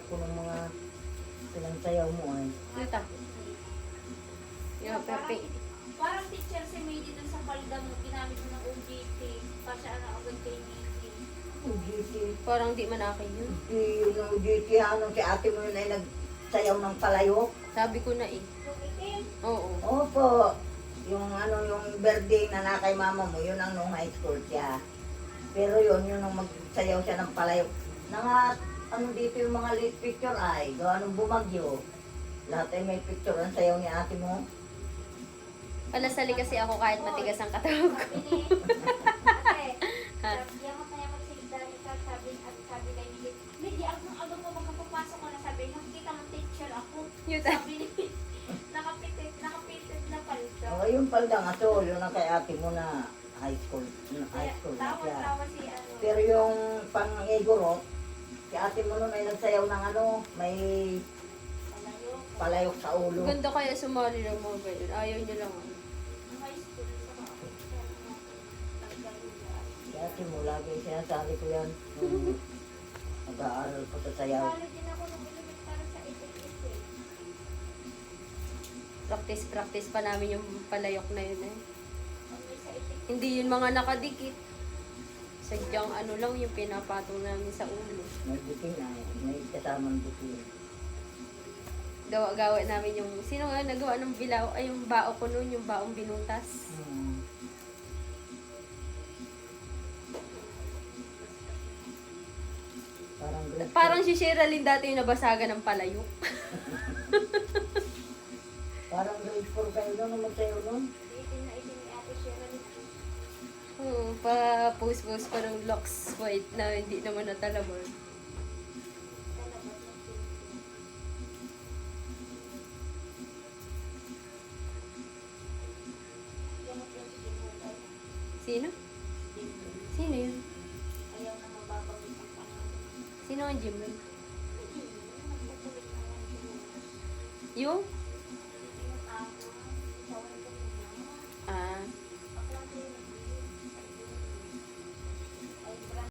ko ng mga pinagsayaw mo ay. Ito. Yung pepe. Parang teacher si Mady dun sa palda mo, ginamit mo ng OGT. Kasi ano agad kay Mady. GT. Parang di man akin yun. Yung GT, ano, si ate mo yun ay nagsayaw ng palayok. Sabi ko na eh. Lumitin. Oo. Opo. Yung ano, yung birthday na na kay mama mo, yun ang nung high school siya. Pero yun ang magsayaw siya ng palayok. Ano dito yung mga late picture ay, gawa nung bumagyo. Lahat ay may picture ang sayaw ni ate mo. Palasali kasi ako kahit matigas ang katawan ko. Sabi ni, ate, sabi yamat na yamat si Danica, sabi kay Mady, Mady, agad mo magkapapasok ko na sabi, nakikita mo teacher ako. Yun. Sabi ni, nakapitit na palda. O, yung paldang aso, yun ang kay ate mo na high school na Kaya siya. tawa si ano. Pero yung pang-igoro, si ate mo nun ay nagsayaw ng ano, may Palayo. palayok sa ulo. Ganda kaya sumali ng mga ganyan. Ayaw niya lang. Ang high school sa mga Si ate mo, lagi sinasabi ko yan. Nung nag-aaral ko sa sayaw. Sali din ako nung elementary sa itik-itik. Practice pa namin yung palayok na yun eh. Pag may sa itik, Hindi yun mga nakadikit. Sadyang ano lang yung pinapatong namin sa ulo. May buting na, may kasamang buting. Gawa-gawa namin yung, sino nga nagawa ng bilaw, ay yung bao ko noon, yung baong binutas. Parang grade Parang si Sherilyn dati yung nabasagan ng palayok. Parang grade 4 kayo nun, magsayaw nun. itin na itin ni Ate Sherilyn. Pa-post-post pa ng locks white na hindi naman natalaman. Talabat ng pinto. Gamot yung sinulay. Sino? Sino yun? Ayaw na mababawit ang pangalan. Sino ang Jim nun? Nagpatuloy na lang sinulay. Yung? Yung ako.